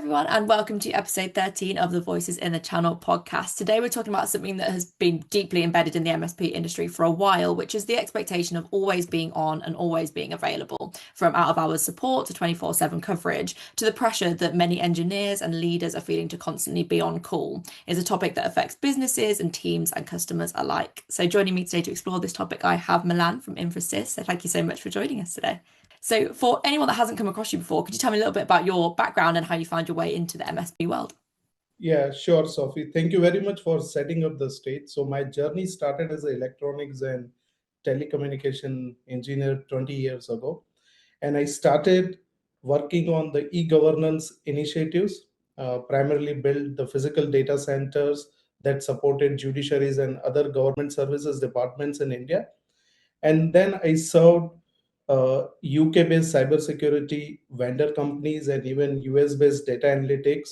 everyone, and welcome to episode 13 of the Voices in the Channel podcast. Today, we're talking about something that has been deeply embedded in the MSP industry for a while, which is the expectation of always being on and always being available, from out of hours support to 24/7 coverage, to the pressure that many engineers and leaders are feeling to constantly be on call, is a topic that affects businesses and teams and customers alike. So, joining me today to explore this topic, I have Milan from Infrassist. So, thank you so much for joining us today. So, for anyone that hasn't come across you before, could you tell me a little bit about your background and how you found your way into the MSP world? Yeah, sure, Sophie. Thank you very much for setting up the stage. So my journey started as an electronics and telecommunication engineer 20 years ago. And I started working on the e-governance initiatives, primarily built the physical data centers that supported judiciaries and other government services departments in India. And then I served UK-based cybersecurity vendor companies and even US-based data analytics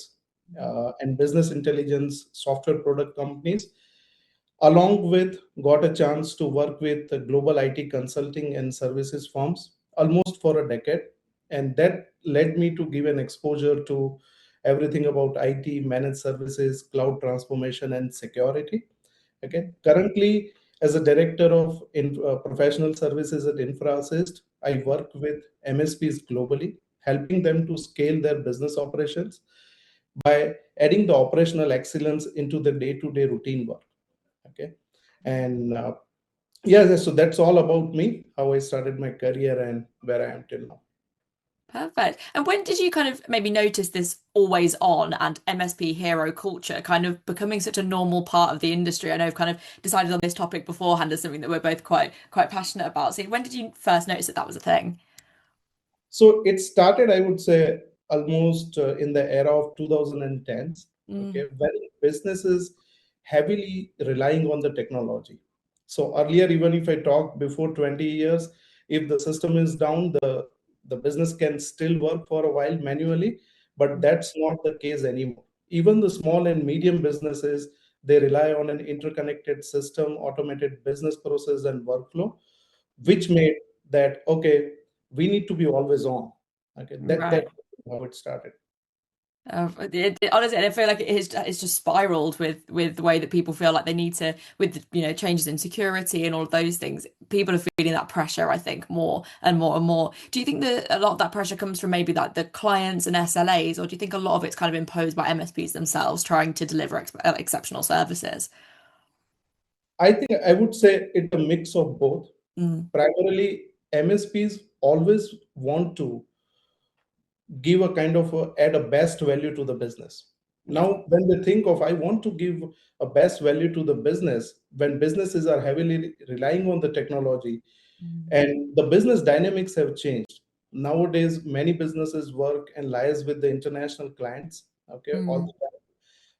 and business intelligence software product companies, along with got a chance to work with the global IT consulting and services firms almost for a decade. And that led me to give an exposure to everything about IT, managed services, cloud transformation, and security. Okay. Currently, as a director of professional services at Infrassist, I work with MSPs globally, helping them to scale their business operations by adding the operational excellence into the day-to-day routine work. Okay, and yeah, so that's all about me, how I started my career and where I am till now. Perfect. And when did you kind of maybe notice this always on and MSP hero culture kind of becoming such a normal part of the industry? I know I've kind of decided on this topic beforehand as something that we're both quite passionate about. So when did you first notice that that was a thing? So it started, I would say, almost in the era of 2010s, okay, when businesses heavily relying on the technology. So earlier, even if I talk before 20 years, if the system is down, the business can still work for a while manually, but that's not the case anymore. Even the small and medium businesses, they rely on an interconnected system, automated business process and workflow, which made that, okay, we need to be always on. Okay, that's Right. how it started. Honestly, I feel like it's just spiraled with the way that people feel like they need to, with changes in security and all of those things. People are feeling that pressure, I think, more and more and more. Do you think that a lot of that pressure comes from maybe like the clients and SLAs, or do you think a lot of it's kind of imposed by MSPs themselves trying to deliver exceptional services? I think I would say it's a mix of both. Mm. Primarily, MSPs always want to give a kind of add a best value to the business. Yeah. Now, when they think of I want to give a best value to the business, when businesses are heavily relying on the technology Mm. and the business dynamics have changed. Nowadays, many businesses work and liaise with the international clients, okay, all Mm. the time.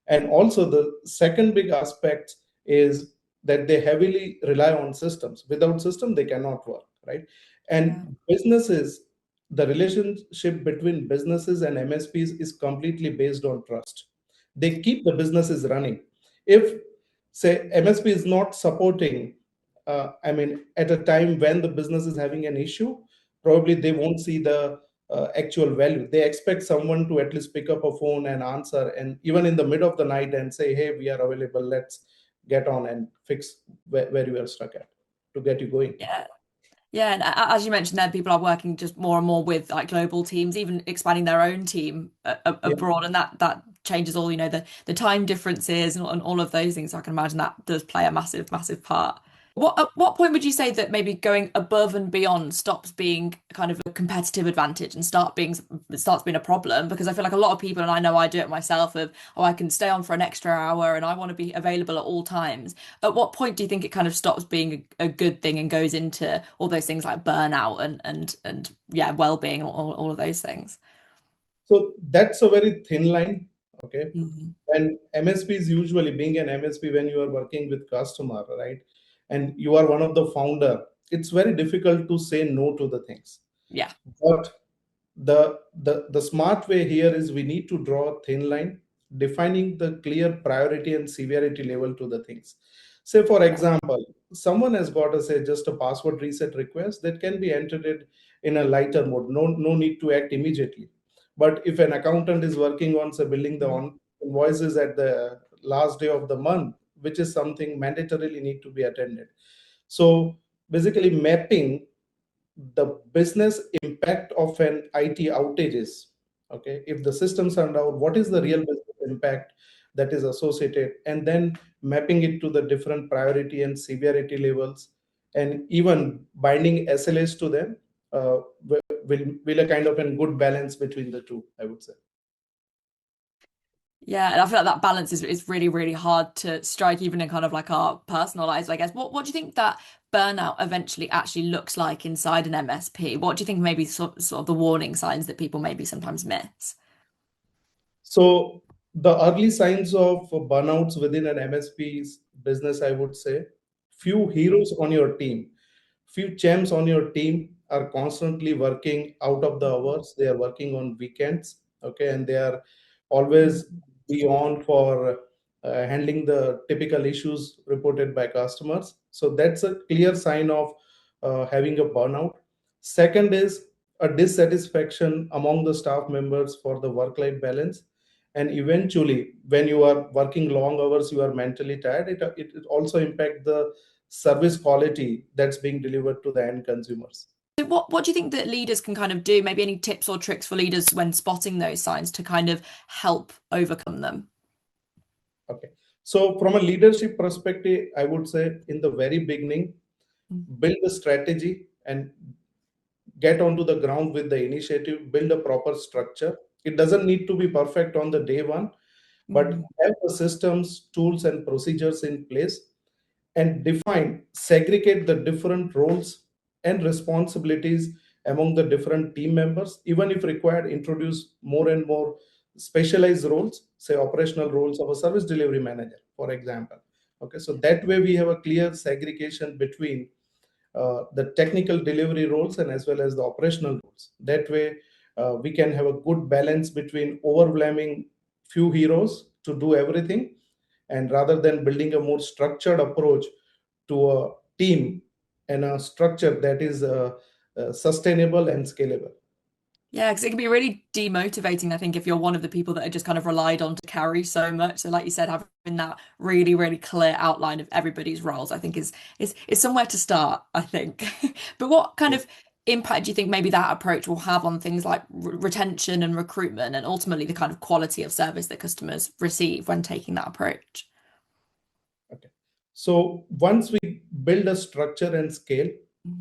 And also the second big aspect is that they heavily rely on systems. Without system, they cannot work, right? Yeah. And businesses, the relationship between businesses and MSPs is completely based on trust. They keep the businesses running. If, say, MSP is not supporting, I mean, at a time when the business is having an issue, probably they won't see the actual value. They expect someone to at least pick up a phone and answer, and even in the middle of the night and say, "Hey, we are available. Let's get on and fix where you are stuck at to get you going." Yeah. Yeah, and as you mentioned there, people are working just more and more with like global teams, even expanding their own team Yeah. abroad, and that changes all, the time differences and all of those things. So I can imagine that does play a massive part. At what point would you say that maybe going above and beyond stops being kind of a competitive advantage and starts being a problem? Because I feel like a lot of people, and I know I do it myself, of I can stay on for an extra hour and I want to be available at all times. At what point do you think it kind of stops being a good thing and goes into all those things like burnout and yeah, well-being, all of those things? So that's a very thin line. Okay. Hmm. And MSPs, usually being an MSP, when you are working with customer, right, and you are one of the founder, it's very difficult to say no to the things. Yeah. But the smart way here is we need to draw a thin line, defining the clear priority and severity level to the things. Say, for Yeah. example, someone has got to say just a password reset request that can be entered in a lighter mode. No need to act immediately. But if an accountant is working on, say, billing the invoices at the last day of the month, which is something mandatorily need to be attended. So basically mapping the business impact of an IT outages. Okay, if the systems are down, what is the real business impact that is associated, and then mapping it to the different priority and severity levels, and even binding SLAs to them, will a kind of a good balance between the two, I would say. Yeah, and I feel like that balance is really, really hard to strike even in kind of like our personal lives, I guess. What do you think that burnout eventually actually looks like inside an MSP? What do you think maybe sort of the warning signs that people maybe sometimes miss? So the early signs of burnouts within an MSP's business, I would say, few heroes on your team, few champs on your team are constantly working out of the hours. They are working on weekends, okay, and they are always beyond for handling the typical issues reported by customers. So that's a clear sign of having a burnout. Second is a dissatisfaction among the staff members for the work-life balance, and eventually when you are working long hours, you are mentally tired. It also impact the service quality that's being delivered to the end consumers. So what do you think that leaders can kind of do? Maybe any tips or tricks for leaders when spotting those signs to kind of help overcome them? Okay, so from a leadership perspective, I would say in the very beginning, build a strategy and get onto the ground with the initiative, build a proper structure. It doesn't need to be perfect on the day one, but have the systems, tools, and procedures in place, and define, segregate the different roles and responsibilities among the different team members. Even if required, introduce more and more specialized roles, say operational roles of a service delivery manager, for example. Okay, so that way we have a clear segregation between the technical delivery roles and as well as the operational roles. That way, we can have a good balance between overwhelming few heroes to do everything, and rather than building a more structured approach to a team and a structure that is sustainable and scalable. Yeah, because it can be really demotivating, I think, if you're one of the people that are just kind of relied on to carry so much. So, like you said, having that really, really clear outline of everybody's roles, I think is somewhere to start, I think. But what kind of impact do you think maybe that approach will have on things like retention and recruitment and ultimately the kind of quality of service that customers receive when taking that approach? Okay. So once we build a structure and scale,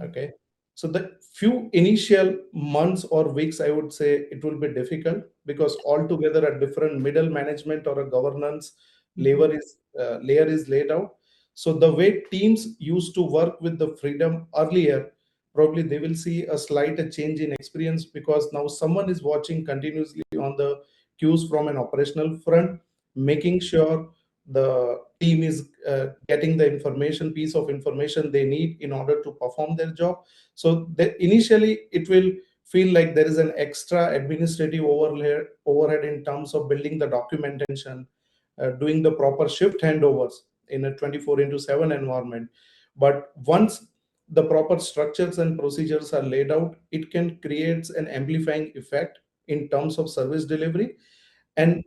okay, so the few initial months or weeks, I would say it will be difficult because altogether a different middle management or a governance layer is laid out. So the way teams used to work with the freedom earlier, probably they will see a slight change in experience because now someone is watching continuously on the cues from an operational front, making sure the team is getting the information piece of information they need in order to perform their job. So initially it will feel like there is an extra administrative overhead in terms of building the documentation, doing the proper shift handovers in a 24 into 7 environment. But once the proper structures and procedures are laid out, it can create an amplifying effect in terms of service delivery. And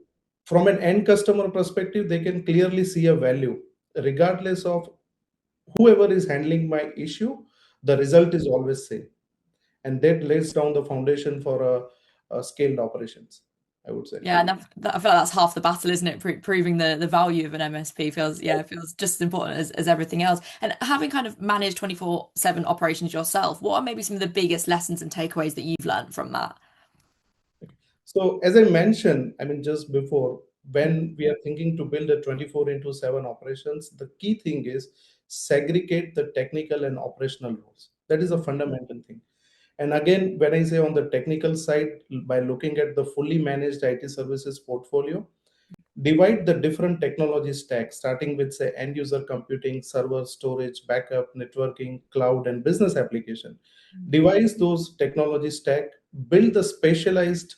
from an end customer perspective, they can clearly see a value regardless of whoever is handling my issue. The result is always same, and that lays down the foundation for a scaled operations, I would say. Yeah, and I feel like that's half the battle, isn't it? Proving the value of an MSP feels, yeah, it feels just as important as everything else. And having kind of managed 24/7 operations yourself, what are maybe some of the biggest lessons and takeaways that you've learned from that? So as I mentioned, I mean, just before, when we are thinking to build a 24 into 7 operations, the key thing is segregate the technical and operational roles. That is a fundamental thing. And again, when I say on the technical side, by looking at the fully managed IT services portfolio, divide the different technology stacks, starting with, say, end user computing, server, storage, backup, networking, cloud, and business application. Devise those technology stack, build the specialized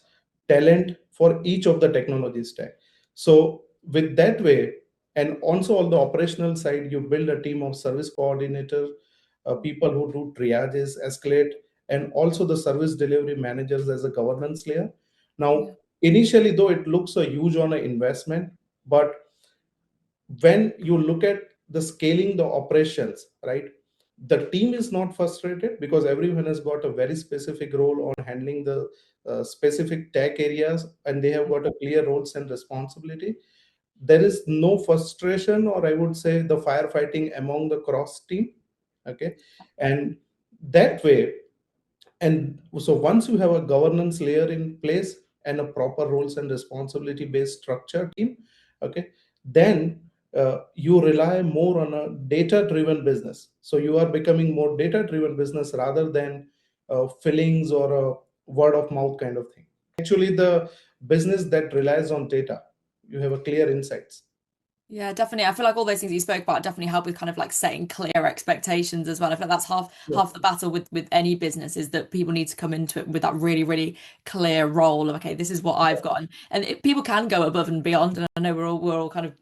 talent for each of the technology stack. So with that way, and also on the operational side, you build a team of service coordinators, people who do triages, escalate, and also the service delivery managers as a governance layer. Now, initially, though, it looks a huge on an investment, but when you look at the scaling the operations, right, the team is not frustrated because everyone has got a very specific role on handling the specific tech areas, and they have got a clear roles and responsibility. There is no frustration, or I would say the firefighting among the cross team. Okay. And that way, and so once you have a governance layer in place and a proper roles and responsibility based structure team, okay, then you rely more on a data driven business. So you are becoming more data driven business rather than fillings or a word of mouth kind of thing. Actually, the business that relies on data, you have a clear insights. Yeah, definitely. I feel like all those things you spoke about definitely help with kind of like setting clear expectations as well. I feel like that's half the battle with any business is that people need to come into it with that really, really clear role of, okay, this is what I've got. And people can go above and beyond. And I know we're all kind of,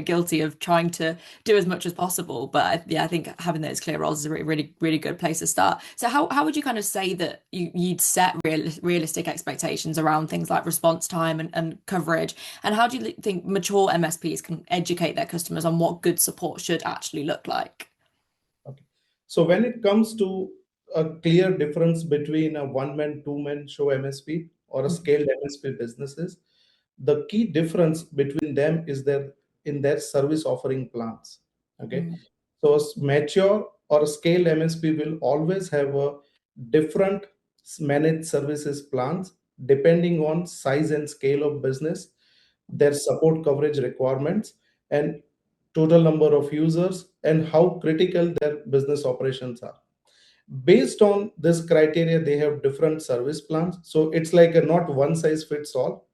guilty of trying to do as much as possible. But I think having those clear roles is a really, really, really good place to start. So how would you kind of say that you'd set realistic expectations around things like response time and coverage? And how do you think mature MSPs can educate their customers on what good support should actually look like? Okay. So when it comes to a clear difference between a one-man, two-man show MSP or a scaled MSP businesses, the key difference between them is their service offering plans. Okay. Mm, So a mature or a scaled MSP will always have a different managed services plans depending on size and scale of business, their support coverage requirements, and total number of users, and how critical their business operations are. Based on this criteria, they have different service plans. So it's like a not one size fits all.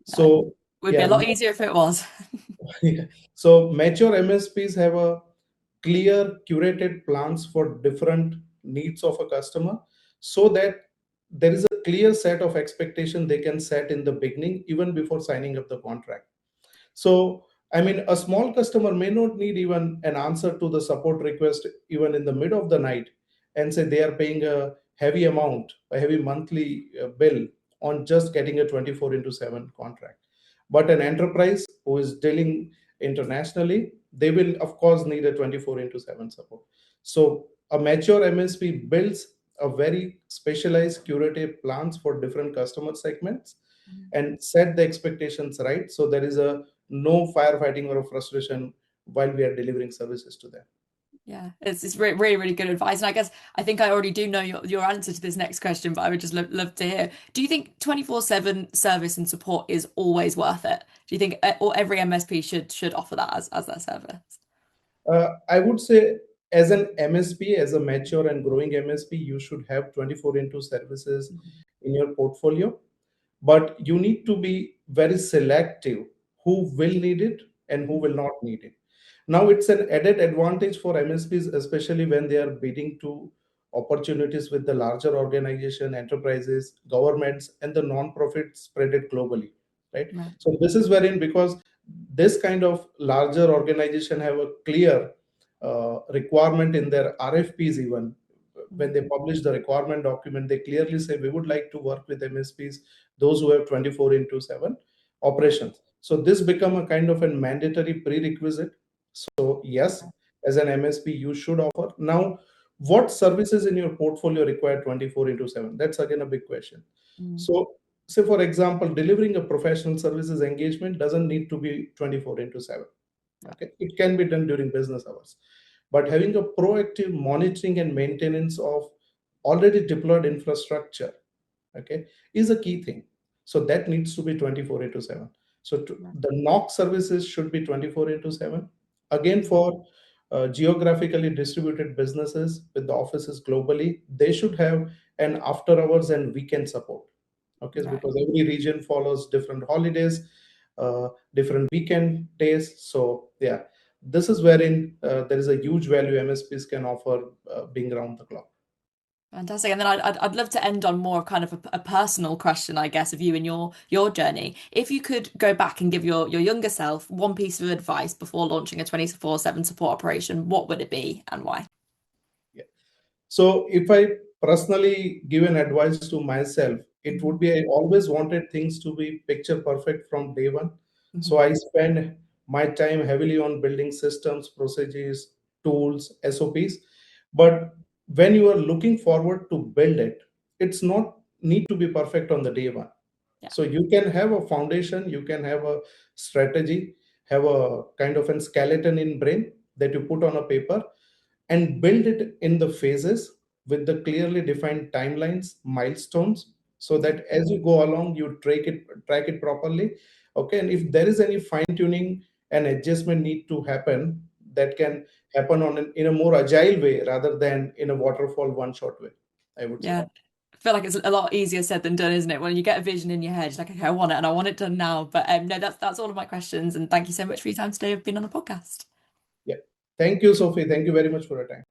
yeah, it So would be a yeah, lot easier if it was. yeah. So mature MSPs have a clear curated plans for different needs of a customer, so that there is a clear set of expectation they can set in the beginning even before signing up the contract. So, I mean, a small customer may not need even an answer to the support request even in the mid of the night and say they are paying a heavy amount, a heavy monthly bill on just getting a 24 into 7 contract. But an enterprise who is dealing internationally, they will, of course, need a 24 into 7 support. So, a mature MSP builds a very specialized curative plans for different customer segments and set the expectations right, so there is a no firefighting or frustration while we are delivering services to them. Yeah, it's really, really good advice. And I guess I think I already do know your answer to this next question, but I would just love to hear. Do you think 24/7 service and support is always worth it? Do you think or every MSP should offer that as their service? I would say, as an MSP, as a mature and growing MSP, you should have 24 into services in your portfolio, but you need to be very selective who will need it and who will not need it. Now, it's an added advantage for MSPs, especially when they are bidding to opportunities with the larger organization, enterprises, governments, and the non-profit spread it globally, right? Right. So this is wherein, because this kind of larger organization have a clear requirement in their RFPs, even when they publish the requirement document, they clearly say we would like to work with MSPs, those who have 24 into 7 operations. So this become a kind of a mandatory prerequisite. So yes, as an MSP, you should offer. Now, what services in your portfolio require 24 into 7? That's again a big question. Mm, So say, for example, delivering a professional services engagement doesn't need to be 24 into 7. yeah. Okay, it can be done during business hours, but having a proactive monitoring and maintenance of already deployed infrastructure, okay, is a key thing. So that needs to be 24 into 7. So Right. the NOC services should be 24 into 7. Again, for geographically distributed businesses with the offices globally, they should have an after hours and weekend support. Okay, Right. because every region follows different holidays, different weekend days. So yeah, this is wherein there is a huge value MSPs can offer, being around the clock. Fantastic. And then I'd love to end on more kind of a personal question, I guess, of you and your journey. If you could go back and give your younger self one piece of advice before launching a 24/7 support operation, what would it be and why? Yeah. So if I personally give an advice to myself, It would be, I always wanted things to be picture perfect from day one. So Mhm. I spend my time heavily on building systems, procedures, tools, SOPs. But when you are looking forward to build it, it's not need to be perfect on the day one. Yeah. So you can have a foundation, you can have a strategy, have a kind of a skeleton in brain that you put on a paper and build it in the phases with the clearly defined timelines, milestones, so Yeah. that as you go along, you track it properly. Okay, and if there is any fine tuning and adjustment need to happen, that can happen in a more agile way rather than in a waterfall one shot way, I would say. Yeah. I feel like it's a lot easier said than done, isn't it? When you get a vision in your head, you're like, okay, I want it and I want it done now. But no, that's all of my questions. And thank you so much for your time today of being on the podcast. Yeah. Thank you, Sophie. Thank you very much for your time.